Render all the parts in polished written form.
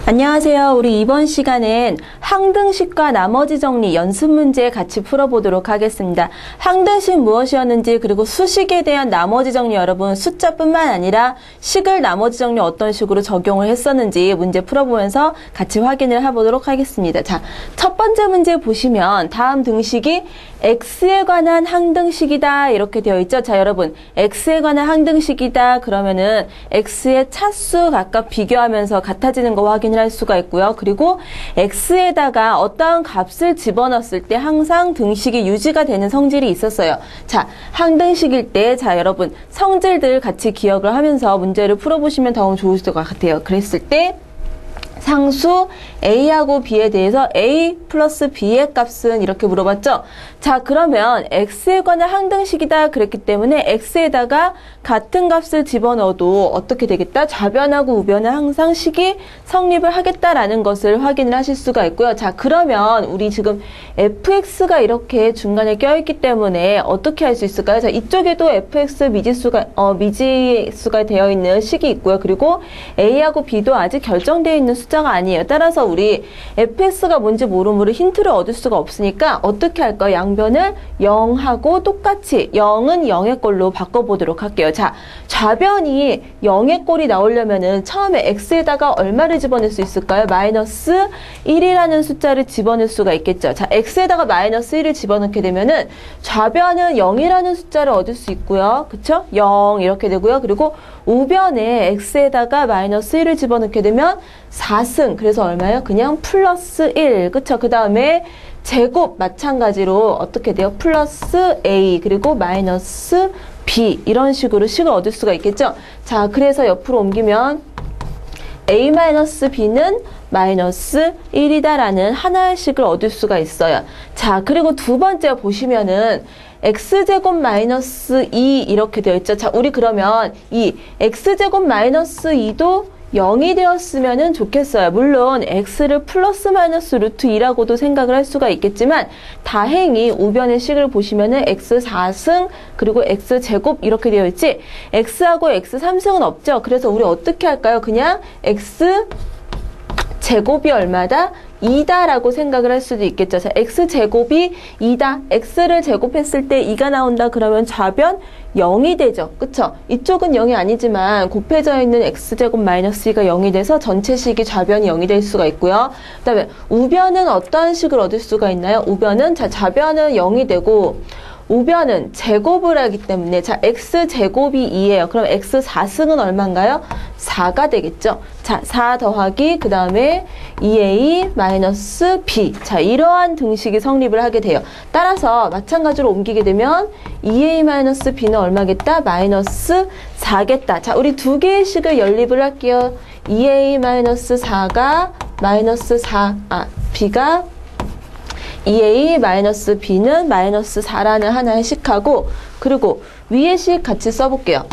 안녕하세요. 우리 이번 시간엔 항등식과 나머지 정리 연습 문제 같이 풀어보도록 하겠습니다. 항등식 무엇이었는지 그리고 수식에 대한 나머지 정리 여러분 숫자뿐만 아니라 식을 나머지 정리 어떤 식으로 적용을 했었는지 문제 풀어보면서 같이 확인을 해보도록 하겠습니다. 자, 첫 번째 문제 보시면 다음 등식이 x에 관한 항등식이다 이렇게 되어 있죠. 자, 여러분 x에 관한 항등식이다 그러면은 x의 차수 각각 비교하면서 같아지는 거 확인을 할 수가 있고요. 그리고 x에다가 어떠한 값을 집어넣었을 때 항상 등식이 유지가 되는 성질이 있었어요. 자, 항등식일 때 자 여러분 성질들 같이 기억을 하면서 문제를 풀어보시면 더 좋을 것 같아요. 그랬을 때 상수 A하고 B에 대해서 A 플러스 B의 값은 이렇게 물어봤죠. 자, 그러면 X에 관한 항등식이다 그랬기 때문에 X에다가 같은 값을 집어넣어도 어떻게 되겠다? 좌변하고 우변은 항상 식이 성립을 하겠다라는 것을 확인을 하실 수가 있고요. 자, 그러면 우리 지금 fx가 이렇게 중간에 껴있기 때문에 어떻게 할 수 있을까요? 자, 이쪽에도 fx 미지수가 되어 있는 식이 있고요. 그리고 A하고 B도 아직 결정되어 있는 숫자가 아니에요. 따라서 우리 fx가 뭔지 모르므로 힌트를 얻을 수가 없으니까 어떻게 할까요? 양변을 0하고 똑같이 0은 0의 꼴로 바꿔보도록 할게요. 자, 좌변이 0의 꼴이 나오려면은 처음에 x에다가 얼마를 집어넣을 수 있을까요? 마이너스 1이라는 숫자를 집어넣을 수가 있겠죠. 자, x에다가 마이너스 1을 집어넣게 되면은 좌변은 0이라는 숫자를 얻을 수 있고요. 그쵸? 0 이렇게 되고요. 그리고 우변에 x에다가 마이너스 1을 집어넣게 되면 4승. 그래서 얼마예요? 그냥 플러스 1. 그쵸? 그 다음에 제곱 마찬가지로 어떻게 돼요? 플러스 a 그리고 마이너스 b 이런 식으로 식을 얻을 수가 있겠죠? 자, 그래서 옆으로 옮기면 a-b는 마이너스 1이다라는 하나의 식을 얻을 수가 있어요. 자, 그리고 두 번째 보시면은 x제곱 마이너스 2 이렇게 되어 있죠. 자, 우리 그러면 이 x제곱 마이너스 2도 0이 되었으면 좋겠어요. 물론 x를 플러스 마이너스 루트 2라고도 생각을 할 수가 있겠지만 다행히 우변의 식을 보시면은 x 4승 그리고 x 제곱 이렇게 되어 있지 x하고 x 3승은 없죠. 그래서 우리 어떻게 할까요? 그냥 x 제곱이 얼마다? 2다라고 생각을 할 수도 있겠죠. 자, x제곱이 2다. x를 제곱했을 때 2가 나온다 그러면 좌변 0이 되죠. 그쵸? 이쪽은 0이 아니지만 곱해져 있는 x제곱 마이너스 2가 0이 돼서 전체 식이 좌변이 0이 될 수가 있고요. 그 다음에 우변은 어떠한 식을 얻을 수가 있나요? 우변은 자 좌변은 0이 되고 우변은 제곱을 하기 때문에 자 x제곱이 2예요. 그럼 x 4승은 얼마인가요? 4가 되겠죠. 자, 4 더하기 그 다음에 2a 마이너스 b 자 이러한 등식이 성립을 하게 돼요. 따라서 마찬가지로 옮기게 되면 2a 마이너스 b는 얼마겠다? 마이너스 4겠다. 자, 우리 두 개의 식을 연립을 할게요. 2a 마이너스 4가 마이너스 4 b가 2a-b는 마이너스 4라는 하나의 식하고 그리고 위의 식 같이 써볼게요.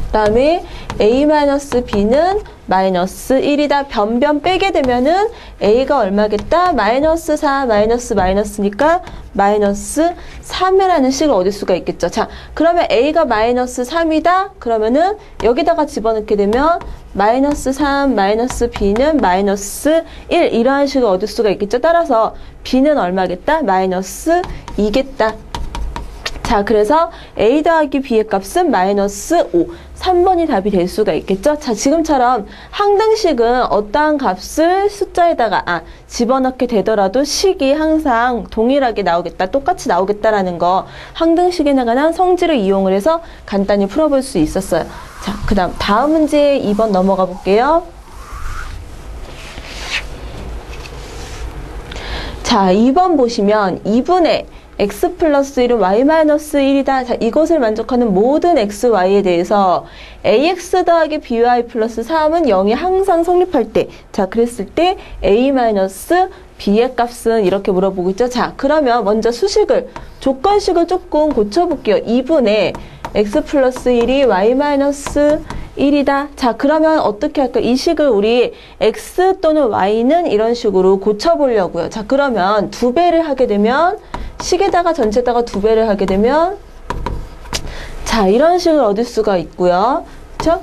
그 다음에 a-b는 마이너스 1이다. 변변 빼게 되면은 a가 얼마겠다? 마이너스 4, 마이너스니까 마이너스 3이라는 식을 얻을 수가 있겠죠. 자, 그러면 a가 마이너스 3이다? 그러면은 여기다가 집어넣게 되면 마이너스 3, 마이너스 b는 마이너스 1 이러한 식을 얻을 수가 있겠죠. 따라서 b는 얼마겠다? 마이너스 2겠다. 자, 그래서 a 더하기 b의 값은 마이너스 5. 3번이 답이 될 수가 있겠죠. 자, 지금처럼 항등식은 어떠한 값을 숫자에다가 집어넣게 되더라도 식이 항상 동일하게 나오겠다, 똑같이 나오겠다라는 거 항등식에 관한 성질을 이용을 해서 간단히 풀어볼 수 있었어요. 자, 그 다음 문제 2번 넘어가 볼게요. 자, 2번 보시면 2분의 x 플러스 1은 y 마이너스 1이다. 자, 이것을 만족하는 모든 x, y에 대해서 ax 더하기 by 플러스 3은 0이 항상 성립할 때 자, 그랬을 때 a 마이너스 b의 값은 이렇게 물어보고 있죠. 자, 그러면 먼저 수식을 조건식을 조금 고쳐볼게요. 2분의 x 플러스 1이 y 마이너스 1이다. 자, 그러면 어떻게 할까요? 이 식을 우리 x 또는 y는 이런 식으로 고쳐보려고요. 자, 그러면 2배를 하게 되면 식에다가 전체에다가 2배를 하게 되면 자 이런 식을 얻을 수가 있고요. 그쵸?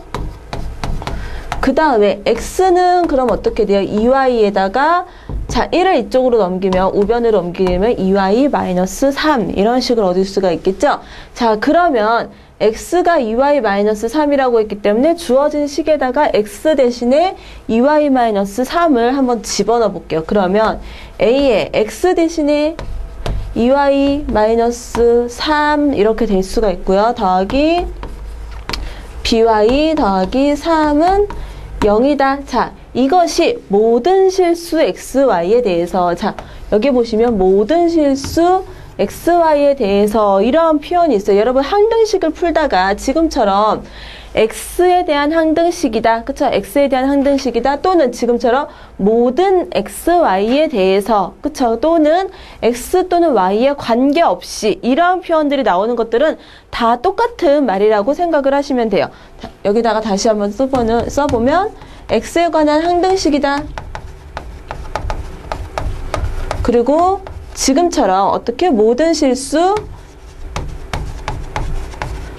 그 다음에 x는 그럼 어떻게 돼요? 2y에다가 자 1을 이쪽으로 넘기면 우변으로 넘기면 2y-3 이런 식으로 얻을 수가 있겠죠? 자 그러면 x가 2y-3이라고 했기 때문에 주어진 식에다가 x 대신에 2y-3을 한번 집어넣어 볼게요. 그러면 a에 x 대신에 2y-3 이렇게 될 수가 있고요. 더하기 by 더하기 3은 0이다. 자, 이것이 모든 실수 xy에 대해서 자, 여기 보시면 모든 실수 xy에 대해서 이러한 표현이 있어요. 여러분 항등식을 풀다가 지금처럼 x에 대한 항등식이다. 그쵸? x에 대한 항등식이다. 또는 지금처럼 모든 xy에 대해서 그쵸? 또는 x 또는 y에 관계없이 이러한 표현들이 나오는 것들은 다 똑같은 말이라고 생각을 하시면 돼요. 자, 여기다가 다시 한번 써보면 x에 관한 항등식이다. 그리고 지금처럼 어떻게 모든 실수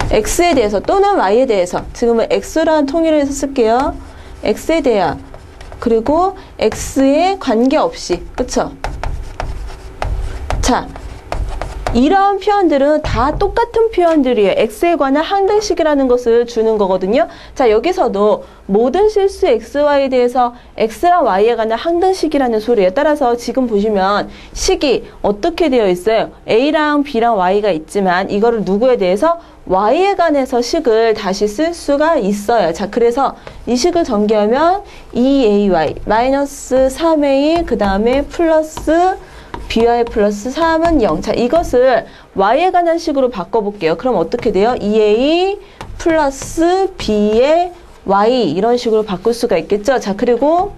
x에 대해서 또는 y에 대해서 지금은 x라는 통일을 해서 쓸게요. x에 대한 그리고 x에 관계없이 그쵸? 자 이런 표현들은 다 똑같은 표현들이에요. x에 관한 항등식이라는 것을 주는 거거든요. 자 여기서도 모든 실수 xy에 대해서 x랑 y에 관한 항등식이라는 소리예요. 따라서 지금 보시면 식이 어떻게 되어 있어요? a랑 b랑 y가 있지만 이거를 누구에 대해서 y에 관해서 식을 다시 쓸 수가 있어요. 자 그래서 이 식을 전개하면 2ay 마이너스 3a 그 다음에 플러스 by 플러스 3은 0. 자, 이것을 y에 관한 식으로 바꿔볼게요. 그럼 어떻게 돼요? 2a 플러스 b의 y 이런 식으로 바꿀 수가 있겠죠? 자, 그리고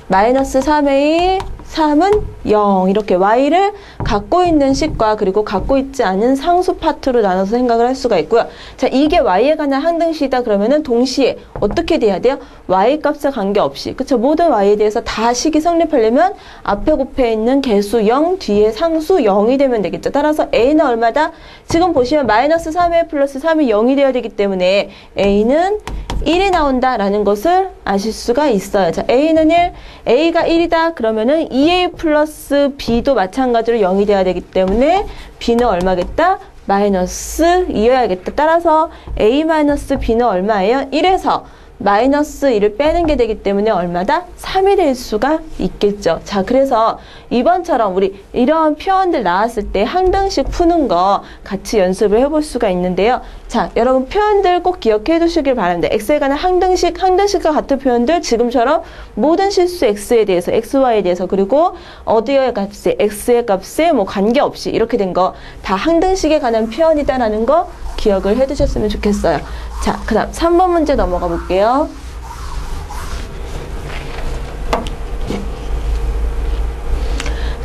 마이너스 3a 3은 0 이렇게 y를 갖고 있는 식과 그리고 갖고 있지 않은 상수 파트로 나눠서 생각을 할 수가 있고요. 자 이게 y에 관한 항등식이다 그러면은 동시에 어떻게 돼야 돼요? y 값에 관계없이 그쵸? 모든 y에 대해서 다 식이 성립하려면 앞에 곱해 있는 개수 0 뒤에 상수 0이 되면 되겠죠. 따라서 a는 얼마다? 지금 보시면 마이너스 3a 플러스 3이 0이 되어야 되기 때문에 a는 1이 나온다라는 것을 아실 수가 있어요. 자, a는 1, a가 1이다 그러면은 2a 플러스 b도 마찬가지로 0이 돼야 되기 때문에 b는 얼마겠다? 마이너스 2여야겠다. 따라서 a 마이너스 b는 얼마예요? 1에서 마이너스 1을 빼는 게 되기 때문에 얼마다? 3이 될 수가 있겠죠. 자, 그래서 이번처럼 우리 이런 표현들 나왔을 때 항등식 푸는 거 같이 연습을 해볼 수가 있는데요. 자, 여러분 표현들 꼭 기억해 두시길 바랍니다. x에 관한 항등식과 같은 표현들 지금처럼 모든 실수 x에 대해서, xy에 대해서 그리고 어디의 값에, x의 값에 뭐 관계없이 이렇게 된 거 다 항등식에 관한 표현이다라는 거 기억을 해 두셨으면 좋겠어요. 자, 그 다음 3번 문제 넘어가 볼게요.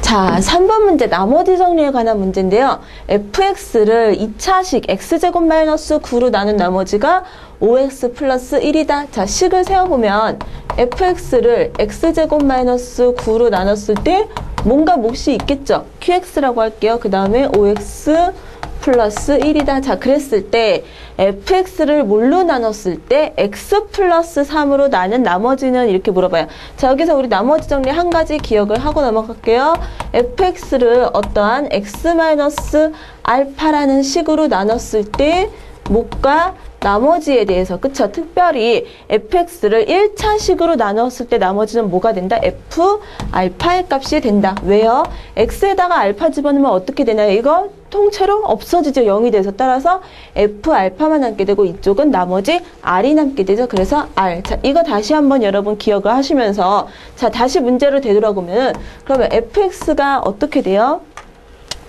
자, 3번 문제 나머지 정리에 관한 문제인데요. fx를 2차식 x제곱 마이너스 9로 나눈 나머지가 5x 플러스 1이다. 자, 식을 세워보면 fx를 x제곱 마이너스 9로 나눴을 때 뭔가 몫이 있겠죠. qx라고 할게요. 그 다음에 5x 플러스 1이다. 자, 그랬을 때 fx를 뭘로 나눴을 때 x 플러스 3으로 나눈 나머지는 이렇게 물어봐요. 자, 여기서 우리 나머지 정리 한 가지 기억을 하고 넘어갈게요. fx를 어떠한 x 마이너스 알파라는 식으로 나눴을 때 몫과 나머지에 대해서 그쵸? 특별히 fx를 1차식으로 나눴을 때 나머지는 뭐가 된다? f 알파의 값이 된다. 왜요? x에다가 알파 집어넣으면 어떻게 되나요? 이거 통째로 없어지죠. 0이 돼서. 따라서 f 알파만 남게 되고 이쪽은 나머지 r이 남게 되죠. 그래서 r. 자, 이거 다시 한번 여러분 기억을 하시면서 자, 다시 문제로 되돌아보면 그러면 fx가 어떻게 돼요?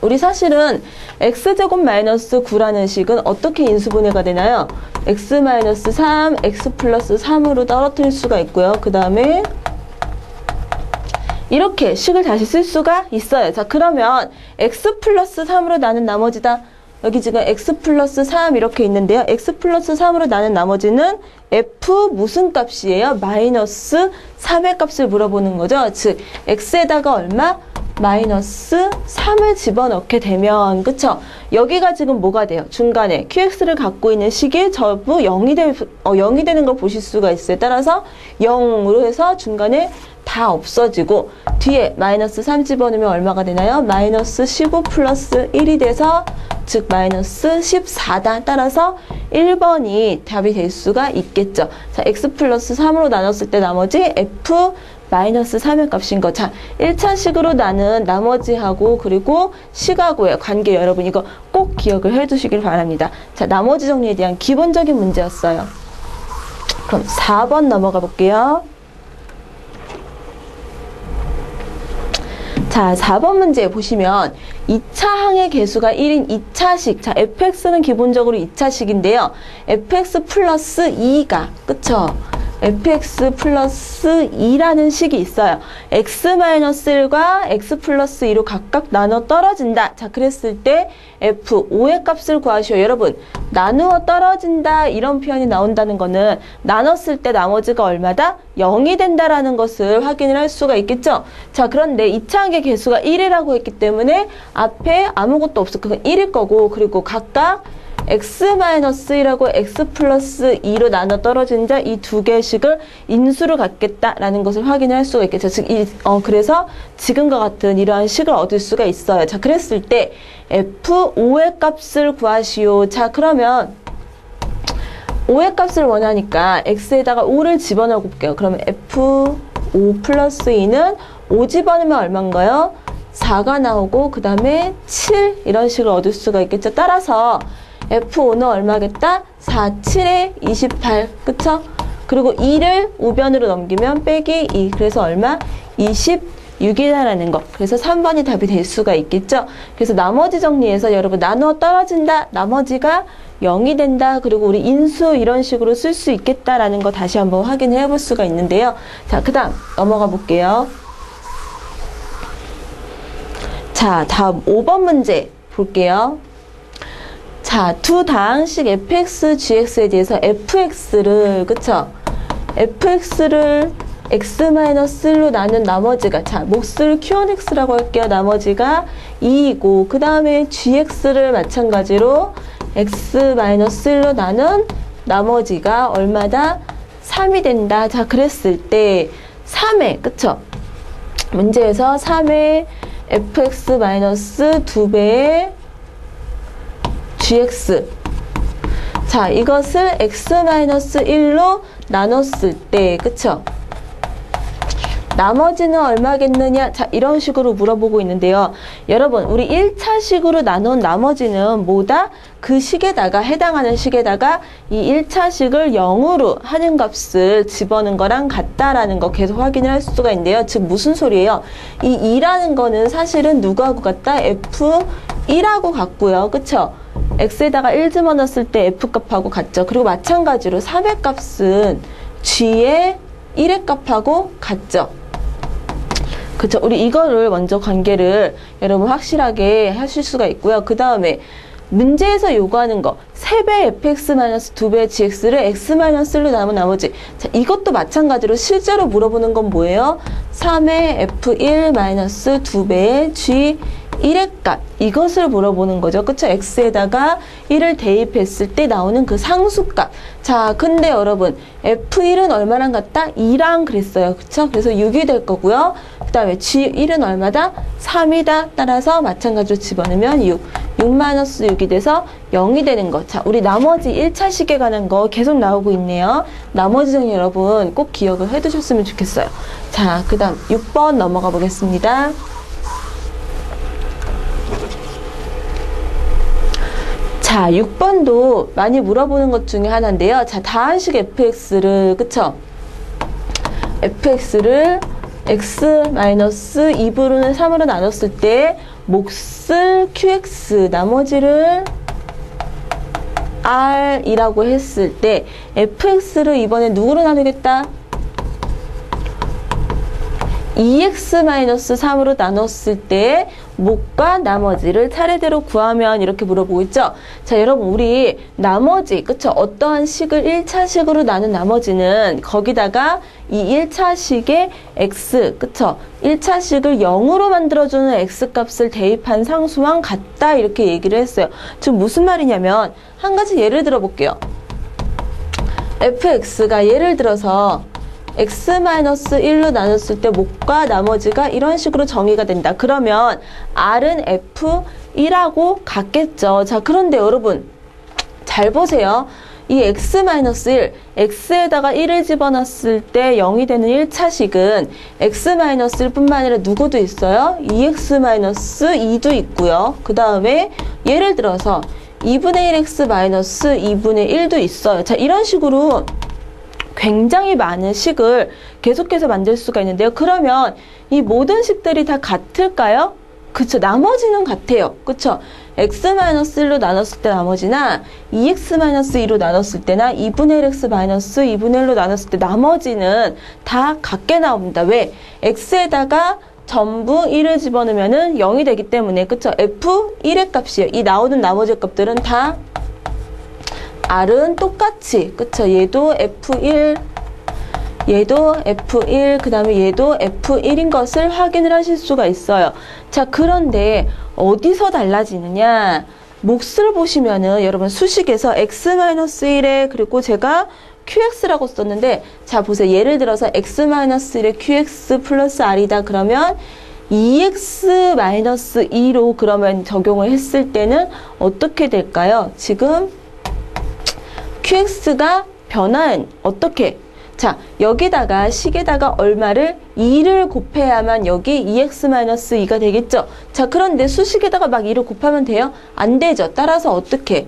우리 사실은 x제곱 마이너스 9라는 식은 어떻게 인수분해가 되나요? x 마이너스 3, x 플러스 3으로 떨어뜨릴 수가 있고요. 그 다음에 이렇게 식을 다시 쓸 수가 있어요. 자, 그러면 x 플러스 3으로 나눈 나머지다. 여기 지금 x 플러스 3 이렇게 있는데요. x 플러스 3으로 나눈 나머지는 f 무슨 값이에요? 마이너스 3의 값을 물어보는 거죠. 즉 x에다가 얼마? 마이너스 3을 집어넣게 되면, 그쵸? 여기가 지금 뭐가 돼요? 중간에 qx를 갖고 있는 식이 전부 0이 되는 걸 보실 수가 있어요. 따라서 0으로 해서 중간에 다 없어지고, 뒤에 마이너스 3 집어넣으면 얼마가 되나요? 마이너스 15 플러스 1이 돼서, 즉 마이너스 14다. 따라서 1번이 답이 될 수가 있겠죠. 자, x 플러스 3으로 나눴을 때 나머지 f 마이너스 3의 값인 거. 자, 1차식으로 나는 나머지하고 그리고 식하고의 관계, 여러분 이거 꼭 기억을 해 두시길 바랍니다. 자, 나머지 정리에 대한 기본적인 문제였어요. 그럼 4번 넘어가 볼게요. 자, 4번 문제 보시면 2차 항의 개수가 1인 2차식. 자, fx는 기본적으로 2차식인데요. fx 플러스 2가, 그쵸? fx 플러스 2라는 식이 있어요. x-1과 x 플러스 2로 각각 나눠 떨어진다. 자, 그랬을 때 f5의 값을 구하시오. 여러분, 나누어 떨어진다 이런 표현이 나온다는 거는 나눴을 때 나머지가 얼마다? 0이 된다라는 것을 확인을 할 수가 있겠죠. 자, 그런데 2차항의 개수가 1이라고 했기 때문에 앞에 아무것도 없어. 그건 1일 거고, 그리고 각각 x-1하고 x 플러스 2로 나눠 떨어진 자 이 두 개의 식을 인수로 갖겠다라는 것을 확인을 할 수가 있겠죠. 즉, 그래서 지금과 같은 이러한 식을 얻을 수가 있어요. 자, 그랬을 때 f5의 값을 구하시오. 자, 그러면 5의 값을 원하니까 x에다가 5를 집어넣어 볼게요. 그러면 f5 플러스 2는 5 집어넣으면 얼마인가요? 4가 나오고 그 다음에 7 이런 식을 얻을 수가 있겠죠. 따라서 F5는 얼마겠다? 4, 7에 28, 그쵸? 그리고 2를 우변으로 넘기면 빼기 2, 그래서 얼마? 26이라는 거. 그래서 3번이 답이 될 수가 있겠죠? 그래서 나머지 정리해서 여러분 나누어 떨어진다, 나머지가 0이 된다, 그리고 우리 인수 이런 식으로 쓸 수 있겠다라는 거 다시 한번 확인해 볼 수가 있는데요. 자, 그 다음 넘어가 볼게요. 자, 다음 5번 문제 볼게요. 자, 두 다항식 fx, gx에 대해서 fx를, 그쵸? fx를 x-1로 나눈 나머지가, 자, 몫을 q1x라고 할게요. 나머지가 2이고, 그 다음에 gx를 마찬가지로 x-1로 나눈 나머지가 얼마다? 3이 된다. 자, 그랬을 때 3의, 그쵸? 문제에서 3의 fx-2배의 gx. 자, 이것을 x-1로 나눴을 때, 그쵸? 나머지는 얼마겠느냐? 자, 이런 식으로 물어보고 있는데요. 여러분, 우리 1차식으로 나눈 나머지는 뭐다? 그 식에다가, 해당하는 식에다가 이 1차식을 0으로 하는 값을 집어넣은 거랑 같다라는 거 계속 확인을 할 수가 있는데요. 즉, 무슨 소리예요? 이 2라는 거는 사실은 누구하고 같다? F1하고 같고요. 그쵸? x에다가 1 집어넣었을 때 f값하고 같죠. 그리고 마찬가지로 3의 값은 g의 1의 값하고 같죠. 그쵸? 우리 이거를 먼저 관계를 여러분 확실하게 하실 수가 있고요. 그 다음에 문제에서 요구하는 거 3배 fx-2배 gx를 x-1로 나눈 나머지. 자, 이것도 마찬가지로 실제로 물어보는 건 뭐예요? 3의 f1-2배의 g 1의 값, 이것을 물어보는 거죠. 그쵸? x에다가 1을 대입했을 때 나오는 그 상수값. 자, 근데 여러분 f1은 얼마랑 같다? 2랑 그랬어요. 그쵸? 그래서 6이 될 거고요. 그 다음에 g1은 얼마다? 3이다. 따라서 마찬가지로 집어넣으면 6-6이 돼서 0이 되는 거. 자, 우리 나머지 1차식에 관한 거 계속 나오고 있네요. 나머지 정리 여러분 꼭 기억을 해두셨으면 좋겠어요. 자, 그 다음 6번 넘어가 보겠습니다. 자, 6번도 많이 물어보는 것 중에 하나인데요. 자, 다항식 fx를, 그쵸? fx를 x-2분의 3으로 나눴을 때 몫을 qx, 나머지를 r이라고 했을 때 fx를 이번에 누구로 나누겠다? 2x-3으로 나눴을 때 목과 나머지를 차례대로 구하면 이렇게 물어보고 있죠. 자, 여러분 우리 나머지 그쵸? 어떠한 식을 1차식으로 나눈 나머지는 거기다가 이 1차식의 x 그쵸? 1차식을 0으로 만들어주는 x값을 대입한 상수랑 같다 이렇게 얘기를 했어요. 지금 무슨 말이냐면 한 가지 예를 들어 볼게요. fx가 예를 들어서 x-1로 나눴을 때 목과 나머지가 이런 식으로 정의가 된다. 그러면 r은 f1하고 같겠죠. 자, 그런데 여러분 잘 보세요. 이 x-1, x에다가 1을 집어넣었을 때 0이 되는 1차식은 x-1 뿐만 아니라 누구도 있어요? 2x-2도 있고요. 그 다음에 예를 들어서 2분의 1x 마이너스 2분의 1도 있어요. 자, 이런 식으로 굉장히 많은 식을 계속해서 만들 수가 있는데요. 그러면 이 모든 식들이 다 같을까요? 그쵸. 나머지는 같아요. 그쵸. x-1로 나눴을 때 나머지나 2x-2로 나눴을 때나 2분의 1x 마이너스 2분의 1로 나눴을 때 나머지는 다 같게 나옵니다. 왜? x에다가 전부 1을 집어넣으면 0이 되기 때문에 그쵸? f1의 값이에요. 이 나오는 나머지 값들은 다 r은 똑같이 그쵸? 얘도 f1 얘도 f1 그 다음에 얘도 f1인 것을 확인을 하실 수가 있어요. 자, 그런데 어디서 달라지느냐? 몫을 보시면은 여러분 수식에서 x-1에 그리고 제가 qx라고 썼는데 자 보세요. 예를 들어서 x-1의 qx 플러스 r이다 그러면 2x-2로 그러면 적용을 했을 때는 어떻게 될까요? 지금 qx가 변화한 어떻게? 자, 여기다가 식에다가 얼마를 2를 곱해야만 여기 2x-2가 되겠죠. 자, 그런데 수식에다가 막 2를 곱하면 돼요? 안 되죠. 따라서 어떻게?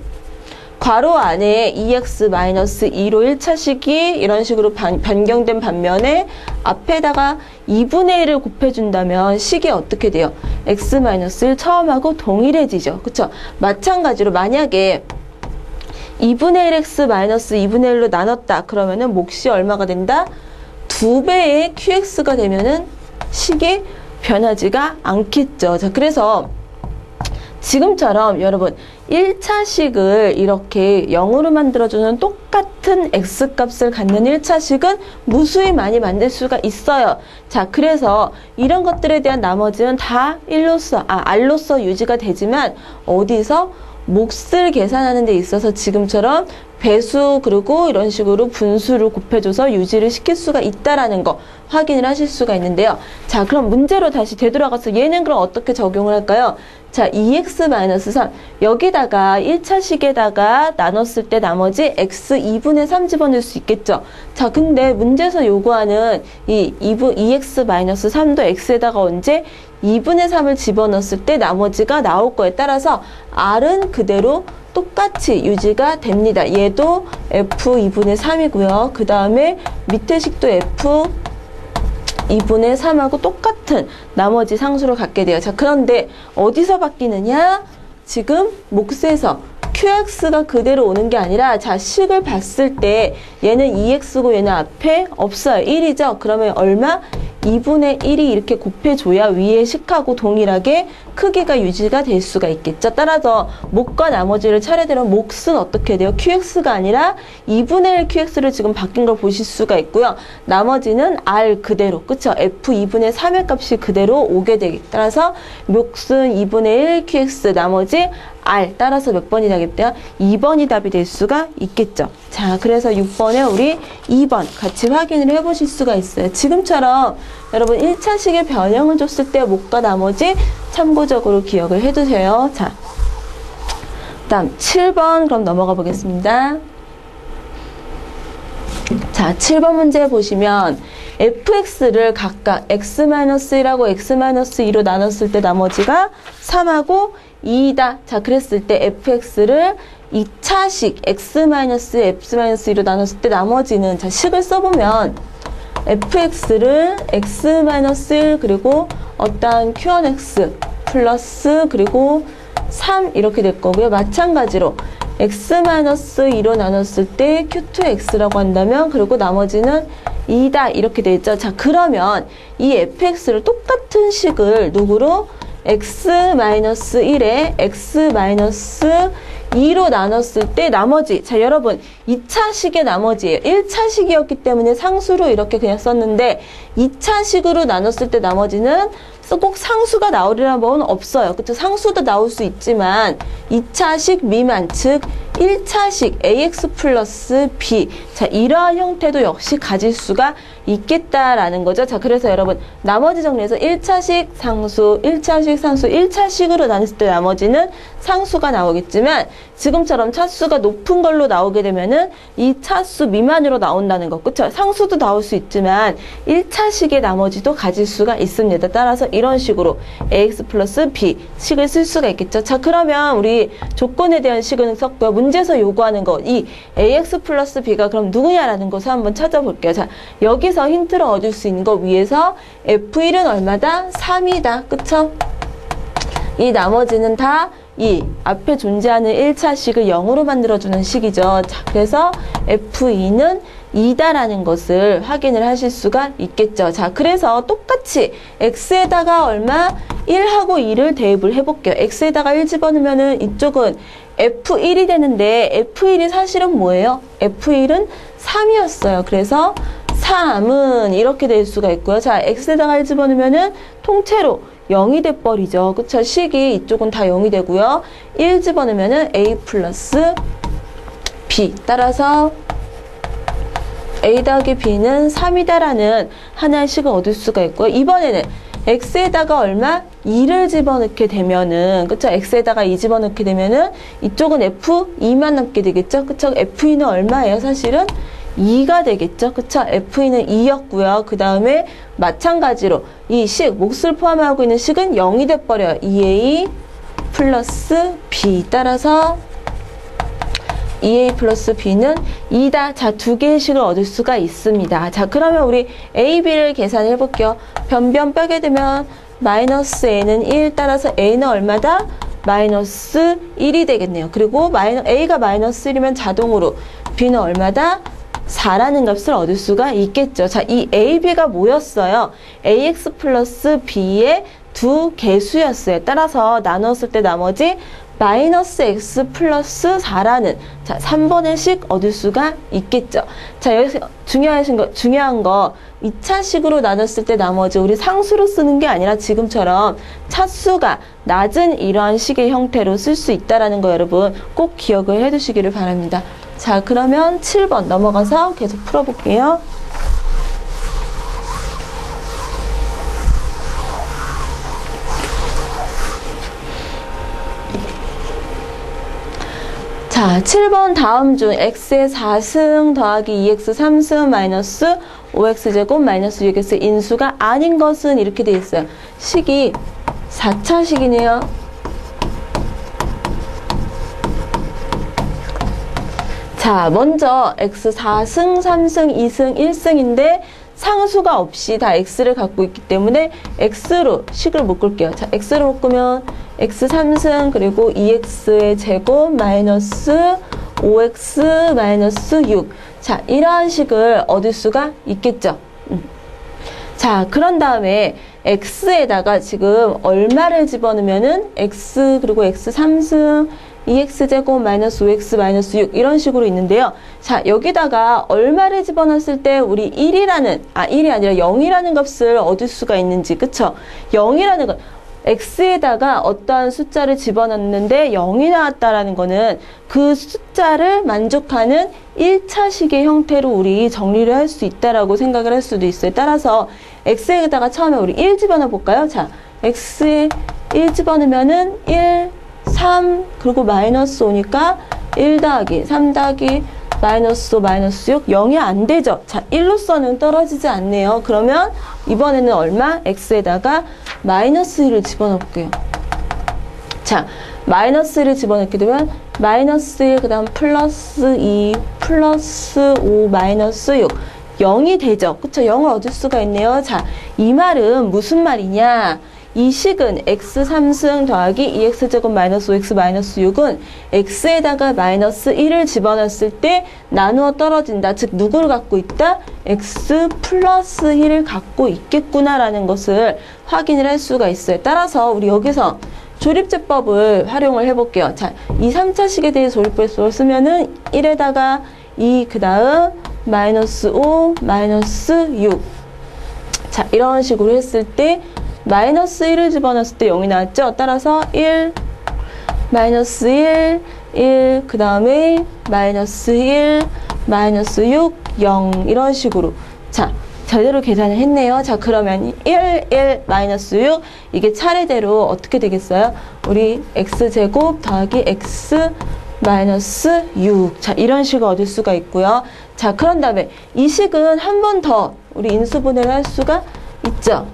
괄호 안에 2x-2로 1차식이 이런 식으로 변경된 반면에 앞에다가 2분의 1을 곱해준다면 식이 어떻게 돼요? x-1 처음하고 동일해지죠. 그쵸? 마찬가지로 만약에 2분의 1x 마이너스 2분의 1로 나눴다. 그러면은 몫이 얼마가 된다? 2배의 qx가 되면은 식이 변하지가 않겠죠. 자, 그래서 지금처럼 여러분 1차식을 이렇게 0으로 만들어주는 똑같은 x값을 갖는 1차식은 무수히 많이 만들 수가 있어요. 자, 그래서 이런 것들에 대한 나머지는 다 r로서 유지가 되지만 어디서 몫을 계산하는 데 있어서 지금처럼 배수 그리고 이런 식으로 분수를 곱해줘서 유지를 시킬 수가 있다라는 거 확인을 하실 수가 있는데요. 자, 그럼 문제로 다시 되돌아가서 얘는 그럼 어떻게 적용을 할까요? 자, 2x-3 여기다가 1차식에다가 나눴을 때 나머지 x 2분의 3 집어넣을 수 있겠죠. 자, 근데 문제에서 요구하는 이 2x-3도 x에다가 언제 2분의 3을 집어넣었을 때 나머지가 나올 거에 따라서 r은 그대로 똑같이 유지가 됩니다. 얘도 f 2분의 3이고요. 그 다음에 밑에 식도 f 2분의 3하고 똑같은 나머지 상수를 갖게 돼요. 자, 그런데 어디서 바뀌느냐? 지금 몫에서 qx가 그대로 오는 게 아니라 자, 식을 봤을 때 얘는 2x고 얘는 앞에 없어요. 1이죠? 그러면 얼마? 2분의 1이 이렇게 곱해줘야 위에 식하고 동일하게 크기가 유지가 될 수가 있겠죠. 따라서 몫과 나머지를 차례대로 몫은 어떻게 돼요? qx가 아니라 2분의 1 qx를 지금 바뀐 걸 보실 수가 있고요. 나머지는 r 그대로, 그쵸? f 2분의 3의 값이 그대로 오게 되기 따라서 몫은 2분의 1 qx 나머지 r 따라서 몇 번이 되겠대요? 2번이 답이 될 수가 있겠죠. 자, 그래서 6번에 우리 2번 같이 확인을 해보실 수가 있어요. 지금처럼 여러분 1차식의 변형을 줬을 때 몫과 나머지 참고적으로 기억을 해두세요. 자, 다음 7번 그럼 넘어가 보겠습니다. 자, 7번 문제 보시면 fx를 각각 x-1하고 x-2로 나눴을 때 나머지가 3하고 2이다. 자, 그랬을 때 fx를 2차식 x-2로 나눴을 때 나머지는 자, 식을 써보면 fx를 x-1 그리고 어떠한 q1x 플러스 그리고 3 이렇게 될 거고요. 마찬가지로 x-2로 나눴을 때 q2x라고 한다면 그리고 나머지는 2다 이렇게 돼 있죠. 자, 그러면 이 fx를 똑같은 식을 누구로 x-1에 x-2로 나눴을 때 나머지, 자 여러분 2차식의 나머지예요. 1차식이었기 때문에 상수로 이렇게 그냥 썼는데 2차식으로 나눴을 때 나머지는 꼭 상수가 나오리라는 법은 없어요. 그쵸? 상수도 나올 수 있지만 2차식 미만, 즉 1차식 ax 플러스 b, 자 이러한 형태도 역시 가질 수가 있겠다라는 거죠. 자 그래서 여러분 나머지 정리해서 1차식 상수, 1차식 상수, 1차식으로 나눴을 때 나머지는 상수가 나오겠지만 지금처럼 차수가 높은 걸로 나오게 되면은 이 차수 미만으로 나온다는 거. 그쵸? 상수도 나올 수 있지만 1차식의 나머지도 가질 수가 있습니다. 따라서 이런 식으로 ax 플러스 b 식을 쓸 수가 있겠죠. 자 그러면 우리 조건에 대한 식은 썼고요. 문제에서 요구하는 거, 이 ax 플러스 b가 그럼 누구냐라는 것을 한번 찾아볼게요. 자 여기서 힌트를 얻을 수 있는 거 위에서 f1은 얼마다? 3이다. 그쵸? 이 나머지는 다 이 앞에 존재하는 1차식을 0으로 만들어주는 식이죠. 자, 그래서 F2는 2다라는 것을 확인을 하실 수가 있겠죠. 자, 그래서 똑같이 X에다가 얼마? 1하고 2를 대입을 해볼게요. X에다가 1 집어넣으면은 이쪽은 F1이 되는데 F1이 사실은 뭐예요? F1은 3이었어요. 그래서 3은 이렇게 될 수가 있고요. 자, X에다가 1 집어넣으면은 통째로 0이 돼버리죠. 그쵸? 식이 이쪽은 다 0이 되고요. 1 집어넣으면은 a 플러스 b. 따라서 a 더하기 b는 3이다라는 하나의 식을 얻을 수가 있고요. 이번에는 x에다가 얼마? 2를 집어넣게 되면은, 그쵸? x에다가 2 집어넣게 되면은 이쪽은 f2만 남게 되겠죠? 그쵸? f2는 얼마예요? 사실은 2가 되겠죠. 그쵸? F2는 2였고요. 그 다음에 마찬가지로 이 식, 몫을 포함하고 있는 식은 0이 돼버려요. 2a 플러스 b. 따라서 2a 플러스 b는 2다. 자, 두 개의 식을 얻을 수가 있습니다. 자, 그러면 우리 a, b를 계산해 볼게요. 변변 빼게 되면 마이너스 a는 1. 따라서 a는 얼마다? 마이너스 1이 되겠네요. 그리고 a가 마이너스 1이면 자동으로 b는 얼마다? 4라는 값을 얻을 수가 있겠죠. 자, 이 a, b가 뭐였어요? ax 플러스 b의 두 개수였어요. 따라서 나눴을 때 나머지 마이너스 x 플러스 4라는, 자, 3번의 식 얻을 수가 있겠죠. 자, 여기서 중요한 거 2차식으로 나눴을 때 나머지 우리 상수로 쓰는 게 아니라 지금처럼 차수가 낮은 이러한 식의 형태로 쓸 수 있다라는 거 여러분 꼭 기억을 해 두시기를 바랍니다. 자, 그러면 7번 넘어가서 계속 풀어볼게요. 자, 7번 다음 중 x의 4승 더하기 2x 3승 마이너스 5x제곱 마이너스 6x 인수가 아닌 것은 이렇게 되어 있어요. 식이 4차식이네요. 자, 먼저 x 4승, 3승, 2승, 1승인데 상수가 없이 다 x를 갖고 있기 때문에 x로 식을 묶을게요. 자, x로 묶으면 x 3승 그리고 2x의 제곱 마이너스 5x 마이너스 6. 자, 이러한 식을 얻을 수가 있겠죠. 자, 그런 다음에 x에다가 지금 얼마를 집어넣으면은 x 그리고 x 3승 2x제곱 마이너스 5x 마이너스 6 이런 식으로 있는데요. 자, 여기다가 얼마를 집어넣었을 때 우리 1이 아니라 0이라는 값을 얻을 수가 있는지, 그쵸? 0이라는 것, x에다가 어떠한 숫자를 집어넣는데 0이 나왔다라는 거는 그 숫자를 만족하는 1차식의 형태로 우리 정리를 할 수 있다라고 생각을 할 수도 있어요. 따라서 x에다가 처음에 우리 1 집어넣어 볼까요? 자, x에 1 집어넣으면은 1, 3, 그리고 마이너스 5니까 1 더하기 3 더하기 마이너스 5, 마이너스 6, 0이 안 되죠. 자, 1로서는 떨어지지 않네요. 그러면 이번에는 얼마? x에다가 마이너스 1을 집어넣어 볼게요. 자, 마이너스 1을 집어넣게 되면 마이너스 1, 그 다음 플러스 2, 플러스 5, 마이너스 6, 0이 되죠. 그쵸? 0을 얻을 수가 있네요. 자, 이 말은 무슨 말이냐? 이 식은 x3승 더하기 2x제곱 마이너스 5x 마이너스 6은 x에다가 마이너스 1을 집어넣었을 때 나누어 떨어진다. 즉 누구를 갖고 있다? x 플러스 1을 갖고 있겠구나라는 것을 확인을 할 수가 있어요. 따라서 우리 여기서 조립제법을 활용을 해볼게요. 자, 이 3차식에 대해 조립법을 쓰면은 1에다가 2, 그 다음 마이너스 5, 마이너스 6. 자, 이런 식으로 했을 때 마이너스 1을 집어넣었을 때 0이 나왔죠? 따라서 1, 마이너스 1, 1, 그 다음에 마이너스 1, 마이너스 6, 0 이런 식으로. 자, 제대로 계산을 했네요. 자, 그러면 1, 1, 마이너스 6 이게 차례대로 어떻게 되겠어요? 우리 x제곱 더하기 x 마이너스 6. 자, 이런 식을 얻을 수가 있고요. 자, 그런 다음에 이 식은 한 번 더 우리 인수분해를 할 수가 있죠.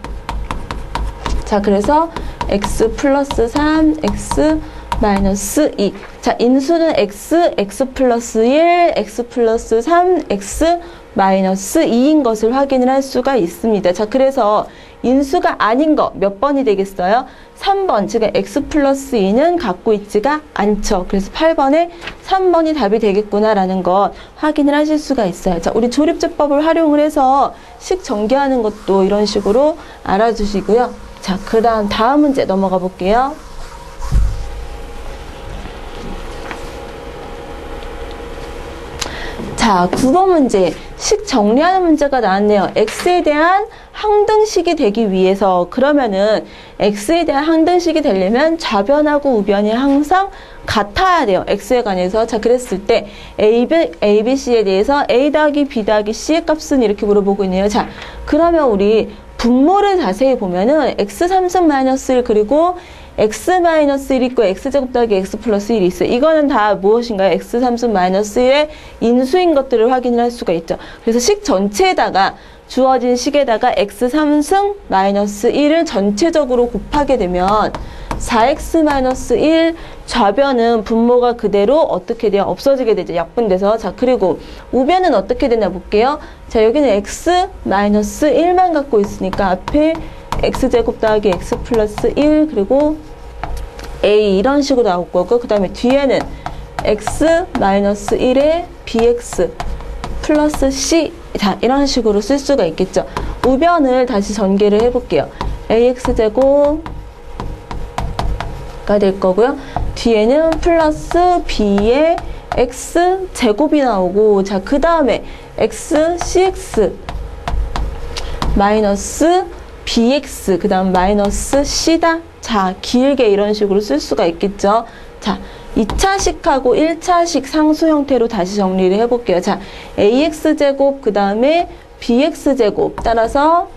자, 그래서 x 플러스 3, x 마이너스 2. 자, 인수는 x, x 플러스 1, x 플러스 3, x 마이너스 2인 것을 확인을 할 수가 있습니다. 자, 그래서 인수가 아닌 거 몇 번이 되겠어요? 3번, 즉 x 플러스 2는 갖고 있지가 않죠. 그래서 8번에 3번이 답이 되겠구나라는 것 확인을 하실 수가 있어요. 자, 우리 조립제법을 활용을 해서 식 전개하는 것도 이런 식으로 알아주시고요. 자, 그 다음 문제 넘어가 볼게요. 자, 9번 문제. 식 정리하는 문제가 나왔네요. x에 대한 항등식이 되기 위해서 그러면은 x에 대한 항등식이 되려면 좌변하고 우변이 항상 같아야 돼요. x에 관해서. 자, 그랬을 때 a, b, c에 대해서 a 더하기 b 더하기 c의 값은 이렇게 물어보고 있네요. 자, 그러면 우리 분모를 자세히 보면은 x 3승 마이너스 1 그리고 x 마이너스 1 있고 x제곱 더하기 x 플러스 1이 있어요. 이거는 다 무엇인가요? x 3승 마이너스 1의 인수인 것들을 확인을 할 수가 있죠. 그래서 식 전체에다가 주어진 식에다가 x 3승 마이너스 1을 전체적으로 곱하게 되면 4x 마이너스 1 좌변은 분모가 그대로 어떻게 돼요? 없어지게 되죠. 약분돼서. 자, 그리고 우변은 어떻게 되나 볼게요. 자, 여기는 x 마이너스 1만 갖고 있으니까 앞에 x제곱 더하기 x 플러스 1 그리고 a 이런 식으로 나올 거고 그 다음에 뒤에는 x 마이너스 1에 bx 플러스 c 자, 이런 식으로 쓸 수가 있겠죠. 우변을 다시 전개를 해볼게요. ax제곱 가 될 거고요. 뒤에는 플러스 b의 x 제곱이 나오고 자, 그 다음에 x cx 마이너스 bx 그 다음 마이너스 c다. 자, 길게 이런 식으로 쓸 수가 있겠죠. 자, 2차식하고 1차식 상수 형태로 다시 정리를 해볼게요. 자, ax제곱 그 다음에 bx제곱 따라서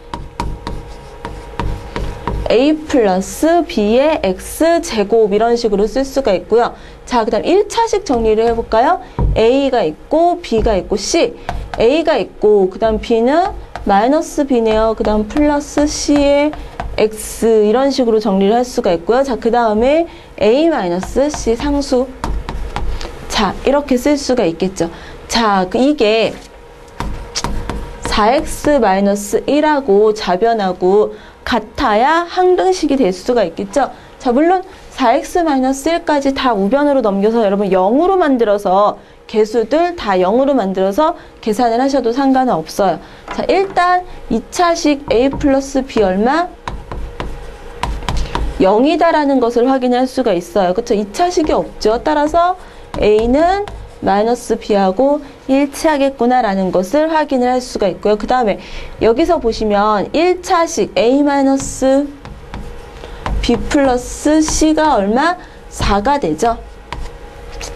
a 플러스 b의 x제곱 이런 식으로 쓸 수가 있고요. 자, 그 다음 1차식 정리를 해볼까요? a가 있고 b가 있고 c a가 있고 그 다음 b는 마이너스 b네요. 그 다음 플러스 c의 x 이런 식으로 정리를 할 수가 있고요. 자, 그 다음에 a 마이너스 c 상수 자, 이렇게 쓸 수가 있겠죠. 자, 이게 4x 마이너스 1하고 좌변하고 같아야 항등식이 될 수가 있겠죠. 자, 물론 4x-1까지 다 우변으로 넘겨서 여러분 0으로 만들어서 개수들 다 0으로 만들어서 계산을 하셔도 상관은 없어요. 자, 일단 2차식 a 플러스 b 얼마? 0이다라는 것을 확인할 수가 있어요. 그쵸? 2차식이 없죠. 따라서 a는 마이너스 b하고 일치하겠구나라는 것을 확인을 할 수가 있고요. 그 다음에 여기서 보시면 1차식 a 마이너스 b 플러스 c가 얼마? 4가 되죠.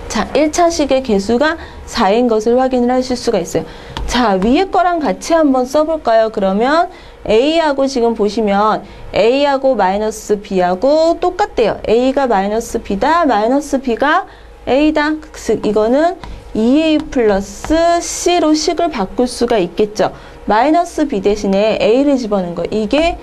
자, 1차식의 개수가 4인 것을 확인을 하실 수가 있어요. 자, 위에 거랑 같이 한번 써볼까요? 그러면 a하고 지금 보시면 a하고 마이너스 b하고 똑같대요. a가 마이너스 b다, 마이너스 b가 a다. 즉 이거는 2a 플러스 c로 식을 바꿀 수가 있겠죠. 마이너스 b 대신에 a를 집어넣은 거 이게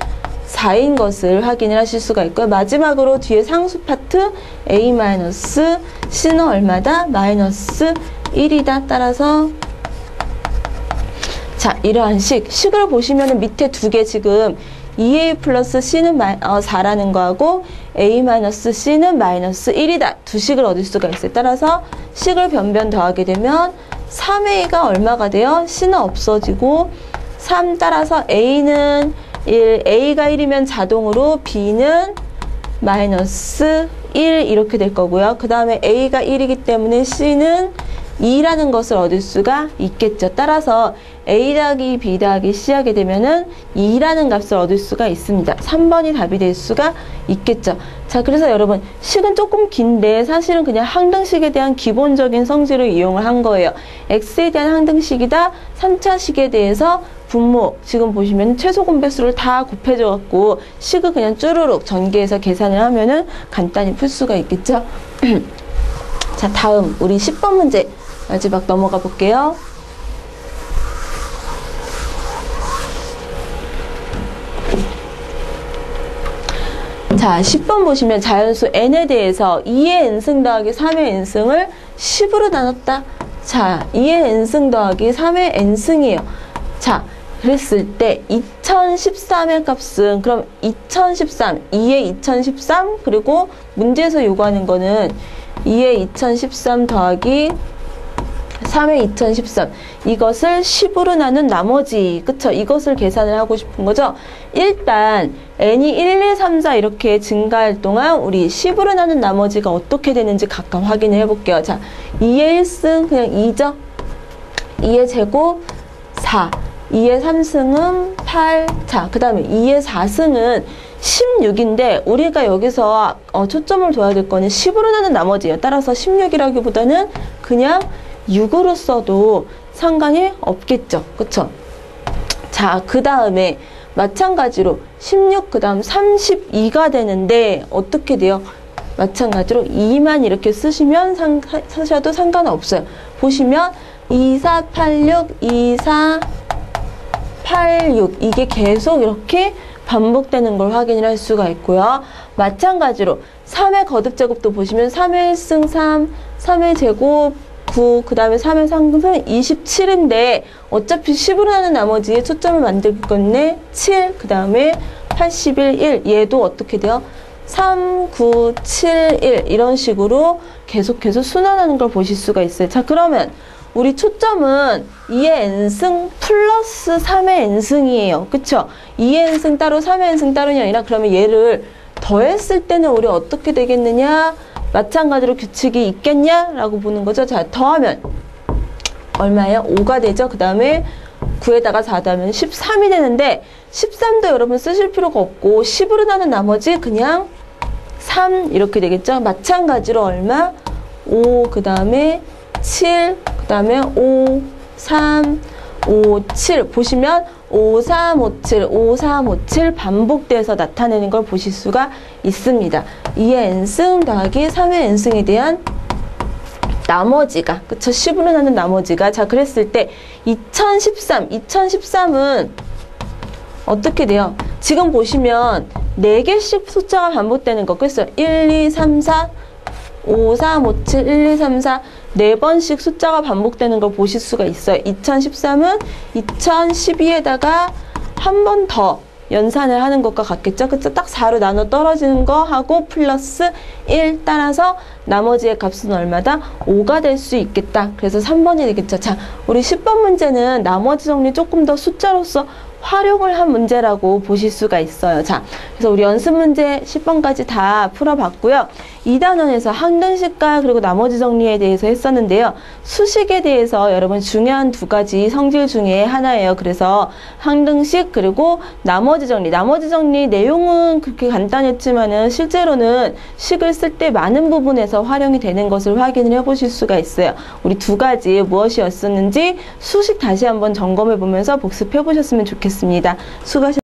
4인 것을 확인을 하실 수가 있고요. 마지막으로 뒤에 상수 파트 a 마이너스 c는 얼마다? 마이너스 1이다. 따라서 자, 이러한 식을 보시면은 밑에 두 개 지금 2a 플러스 c는 4라는 거하고 a 마이너스 c는 마이너스 1이다. 두 식을 얻을 수가 있어요. 따라서 식을 변변 더하게 되면 3a가 얼마가 돼요? c는 없어지고 3 따라서 a는 1, a가 1이면 자동으로 b는 마이너스 1 이렇게 될 거고요. 그 다음에 a가 1이기 때문에 c는 2라는 것을 얻을 수가 있겠죠. 따라서 a 더하기 b 더하기 c 하게 되면은 2라는 값을 얻을 수가 있습니다. 3번이 답이 될 수가 있겠죠. 자, 그래서 여러분 식은 조금 긴데 사실은 그냥 항등식에 대한 기본적인 성질을 이용을 한 거예요. x에 대한 항등식이다. 3차식에 대해서 분모 지금 보시면 최소 공배수를 다 곱해줘 갖고 식을 그냥 쭈루룩 전개해서 계산을 하면은 간단히 풀 수가 있겠죠. 자, 다음 우리 10번 문제 마지막 넘어가 볼게요. 자, 10번 보시면 자연수 n에 대해서 2의 n승 더하기 3의 n승을 10으로 나눴다. 자, 2의 n승 더하기 3의 n승이에요. 자, 그랬을 때 2013의 값은 그럼 2013, 2의 2013 그리고 문제에서 요구하는 거는 2의 2013 더하기 3의 2013 이것을 10으로 나눈 나머지 그쵸? 이것을 계산을 하고 싶은 거죠. 일단 n이 1, 2, 3, 4 이렇게 증가할 동안 우리 10으로 나눈 나머지가 어떻게 되는지 각각 확인을 해볼게요. 자, 2의 1승 그냥 2죠. 2의 제곱 4 2의 3승은 8 자, 그 다음에 2의 4승은 16인데 우리가 여기서 초점을 둬야 될 거는 10으로 나눈 나머지예요. 따라서 16이라기보다는 그냥 6으로 써도 상관이 없겠죠. 그쵸? 자, 그 다음에 마찬가지로 16 그 다음 32가 되는데 어떻게 돼요? 마찬가지로 2만 이렇게 쓰셔도 상관없어요. 보시면 2486, 2486 이게 계속 이렇게 반복되는 걸 확인을 할 수가 있고요. 마찬가지로 3의 거듭제곱도 보시면 3의 1승 3, 3의 제곱 9, 그 다음에 3의 상승은 27인데 어차피 10으로 하는 나머지에 초점을 만들 건데 7, 그 다음에 81, 1 얘도 어떻게 돼요? 3, 9, 7, 1 이런 식으로 계속해서 순환하는 걸 보실 수가 있어요. 자, 그러면 우리 초점은 2의 n승 플러스 3의 n승이에요. 그쵸? 2의 n승 따로 3의 n승 따로이 아니라 그러면 얘를 더했을 때는 우리 어떻게 되겠느냐? 마찬가지로 규칙이 있겠냐? 라고 보는 거죠. 자, 더하면 얼마예요? 5가 되죠. 그 다음에 9에다가 4 더하면 13이 되는데 13도 여러분 쓰실 필요가 없고 10으로 나눈 나머지 그냥 3 이렇게 되겠죠. 마찬가지로 얼마? 5, 그 다음에 7, 그 다음에 5, 3, 5, 7 보시면 5, 3, 5, 7, 5, 3, 5, 7 반복돼서 나타내는 걸 보실 수가 있습니다. 2의 n승 더하기 3의 n승에 대한 나머지가 그쵸? 10으로 나눈 나머지가 자 그랬을 때 2013은 어떻게 돼요? 지금 보시면 4개씩 숫자가 반복되는 거 그랬어요. 1, 2, 3, 4 5, 3, 5, 7, 1, 2, 3, 4 4번씩 숫자가 반복되는 걸 보실 수가 있어요. 2013은 2012에다가 한 번 더 연산을 하는 것과 같겠죠. 그쵸? 딱 4로 나눠 떨어지는 거 하고 플러스 1 따라서 나머지의 값은 얼마다? 5가 될 수 있겠다. 그래서 3번이 되겠죠. 자, 우리 10번 문제는 나머지 정리 조금 더 숫자로서 활용을 한 문제라고 보실 수가 있어요. 자, 그래서 우리 연습 문제 10번까지 다 풀어봤고요. 2단원에서 항등식과 그리고 나머지 정리에 대해서 했었는데요. 수식에 대해서 여러분 중요한 2가지 성질 중에 하나예요. 그래서 항등식 그리고 나머지 정리 내용은 그렇게 간단했지만은 실제로는 식을 쓸 때 많은 부분에서 활용이 되는 것을 확인을 해보실 수가 있어요. 우리 2가지 무엇이었었는지 수식 다시 한번 점검해 보면서 복습해 보셨으면 좋겠습니다. 수고하셨습니다.